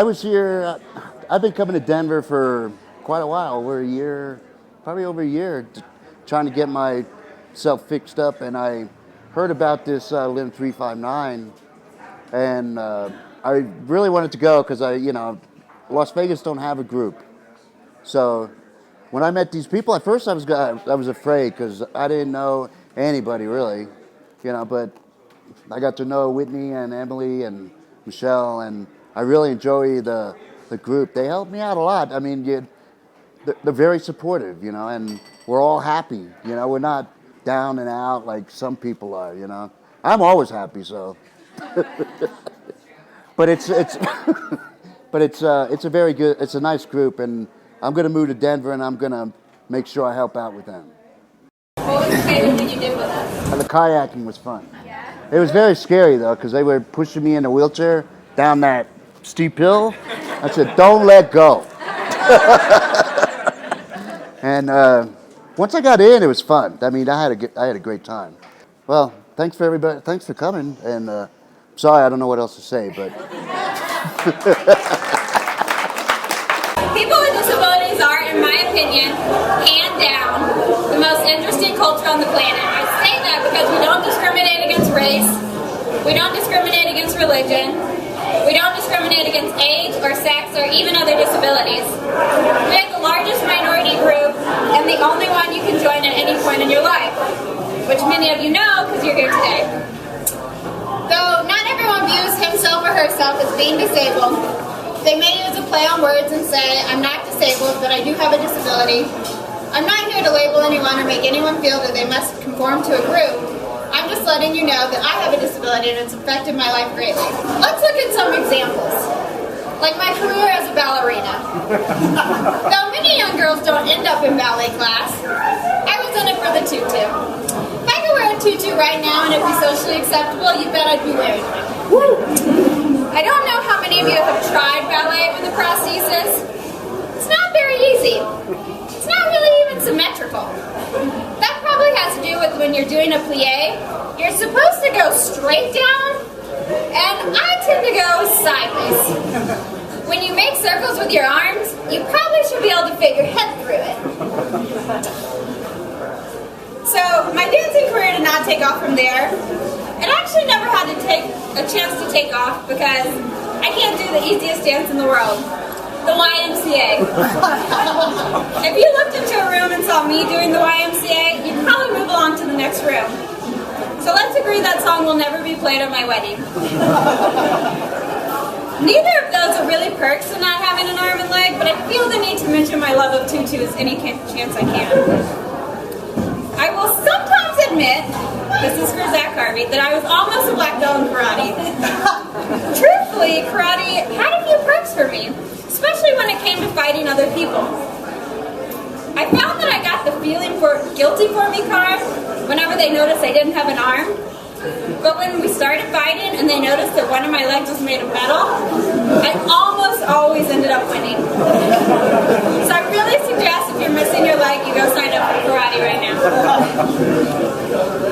I was here. I've been coming to Denver for quite a while, over a year, probably over a year, trying to get myself fixed up. And I heard about this Limb 359, and I really wanted to go because Las Vegas don't have a group. So when I met these people, at first I was afraid because I didn't know anybody really, But I got to know Whitney and Emily and Michelle, and I really enjoy the group. They helped me out a lot. I mean, they're very supportive, and we're all happy. We're not down and out like some people are. I'm always happy, so. But it's a very good. It's a nice group, and I'm going to move to Denver, and I'm going to make sure I help out with them. What was your favorite thing you did with us? The kayaking was fun. Yeah. It was very scary though, because they were pushing me in a wheelchair down that steep hill. I said, "Don't let go." And once I got in, it was fun. I mean, I had a great time. Well, thanks for everybody. Thanks for coming. And sorry, I don't know what else to say, but. People with disabilities are, in my opinion, hand down, the most interesting culture on the planet. I say that because we don't discriminate against race, we don't discriminate against religion, we don't discriminate against age or sex or even other disabilities. We have the largest minority group and the only one you can join at any point in your life, which many of you know because you're here today. Though not everyone views himself or herself as being disabled, they may use a play on words and say, "I'm not disabled, but I do have a disability." I'm not here to label anyone or make anyone feel that they must conform to a group. I'm just letting you know that I have a disability and it's affected my life greatly. Let's look at some examples. Like my career as a ballerina. Though many young girls don't end up in ballet class, I was in it for the tutu. If I could wear a tutu right now and it'd be socially acceptable, you bet I'd be wearing one. I don't know how many of you have tried ballet with a prosthesis. It's not very easy. It's not really even symmetrical. That probably has to do with when you're doing a plie, you're supposed to go straight down, and I tend to go sideways. When you make circles with your arms, you probably should be able to fit your head through it. So my dancing career did not take off from there. It actually never had to take a chance to take off because I can't do the easiest dance in the world, the YMCA. If you looked into a room and saw me doing the YMCA, you'd probably move along to the next room. So let's agree that song will never be played at my wedding. Neither of those are really perks of not having an arm and leg, but I feel the need to mention my love of tutus any chance I can. I will sometimes admit, this is for Zach Harvey, that I was almost a black belt in karate. Truthfully, karate had a few perks for me, especially when it came to fighting other people. I found that I got the feeling guilty for me card whenever they noticed I didn't have an arm. But when we started fighting and they noticed that one of my legs was made of metal, I almost always ended up winning. So I really suggest if you're missing your leg, you go sign up for karate right now.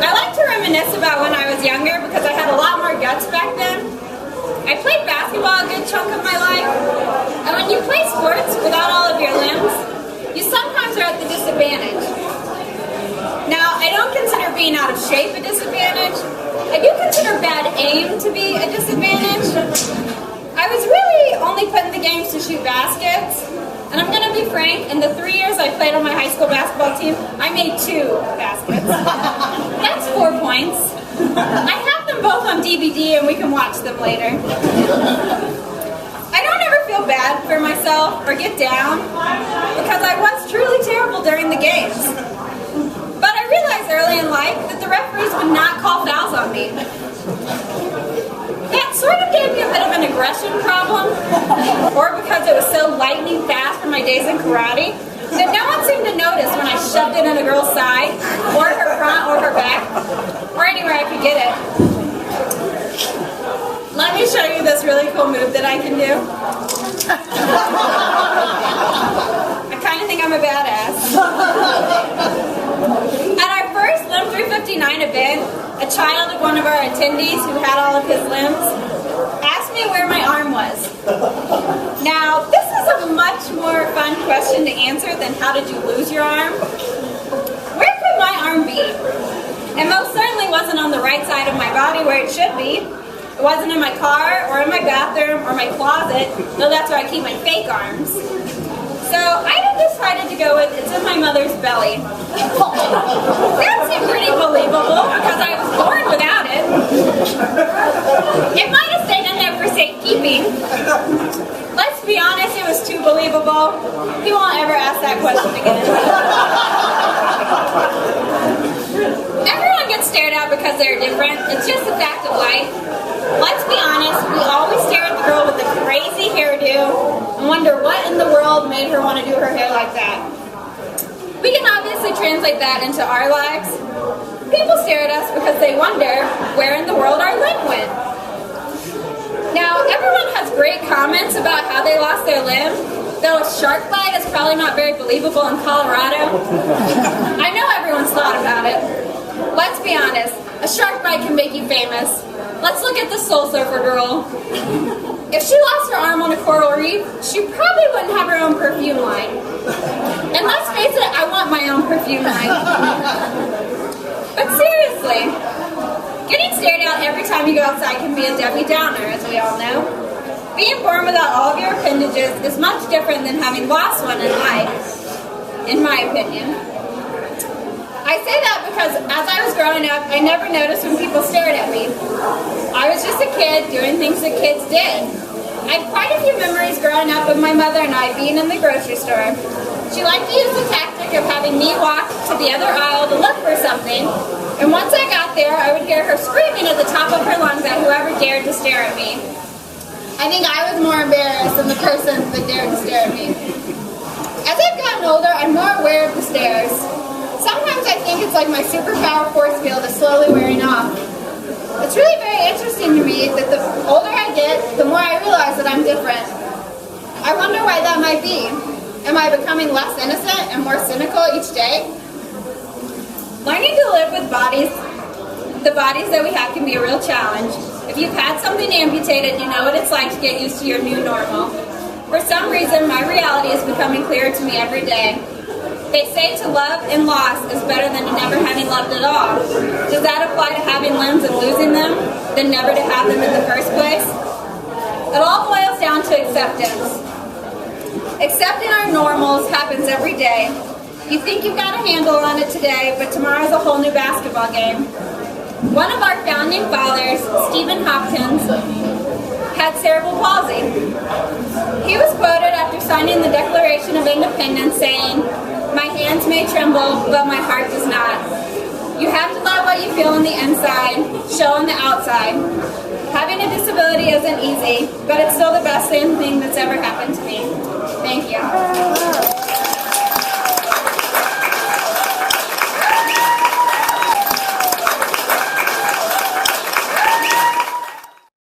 I like to reminisce about when I was younger because I had a lot more guts back then. I played basketball a good chunk of my life, and when you play sports without all of your limbs, you sometimes are at the disadvantage. Now, I don't consider being out of shape a disadvantage. I do consider bad aim to be a disadvantage. I was really only put in the games to shoot baskets, and I'm going to be frank, in the 3 years I played on my high school basketball team, I made 2 baskets. That's 4 points. I have them both on DVD and we can watch them later. I don't ever feel bad for myself or get down because I was truly terrible during the games. But I realized early in life that the referees would not call fouls on me. That sort of gave me a bit of an aggression problem, or because it was so lightning fast from my days in karate, that no one seemed to notice when I shoved it in a girl's side, or her front, or her back, or anywhere I could get it. Let me show you this really cool move that I can do. I kind of think I'm a badass. At our first Limb 359 event, a child of one of our attendees who had all of his limbs asked me where my arm was. Now, this is a much more fun question to answer than how did you lose your arm? Where could my arm be? It most certainly wasn't on the right side of my body where it should be. It wasn't in my car or in my bathroom or my closet, though that's where I keep my fake arms. So I decided to go with it's in my mother's belly. That seemed pretty believable because I was born without it. It might have stayed in there for safekeeping. Let's be honest, it was too believable. He won't ever ask that question again. Everyone gets stared at because they're different. It's just a fact of life. Let's be honest, we always stare at the girl with the crazy hairdo and wonder what in the world made her want to do her hair like that. We can obviously translate that into our lives. People stare at us because they wonder where in the world our limb went. Now, everyone has great comments about how they lost their limb, though a shark bite is probably not very believable in Colorado. I know everyone's thought about it. Let's be honest, a shark bite can make you famous. Let's look at the Soul Surfer girl. If she lost her arm on a coral reef, she probably wouldn't have her own perfume line. And let's face it, I want my own perfume line. But seriously, getting stared at every time you go outside can be a Debbie Downer, as we all know. Being born without all of your appendages is much different than having lost one in life, in my opinion. I say that because as I was growing up, I never noticed when people stared at me. I was just a kid doing things that kids did. I had quite a few memories growing up of my mother and I being in the grocery store. She liked to use the tactic of having me walk to the other aisle to look for something, and once I got there, I would hear her screaming at the top of her lungs at whoever dared to stare at me. I think I was more embarrassed than the person that dared to stare at me. As I've gotten older, I'm more aware of the stares. Sometimes I think it's like my superpower force field is slowly wearing off. It's really very interesting to me that the older I get, the more I realize that I'm different. I wonder why that might be. Am I becoming less innocent and more cynical each day? Learning to live with the bodies that we have can be a real challenge. If you've had something amputated, you know what it's like to get used to your new normal. For some reason, my reality is becoming clearer to me every day. They say to love and loss is better than to never having loved at all. Does that apply to having limbs and losing them, than never to have them in the first place? It all boils down to acceptance. Accepting our normals happens every day. You think you've got a handle on it today, but tomorrow's a whole new basketball game. One of our founding fathers, Stephen Hopkins, had cerebral palsy. He was quoted after signing the Declaration of Independence saying, "My hands may tremble, but my heart does not." You have to love what you feel on the inside, show on the outside. Having a disability isn't easy, but it's still the best thing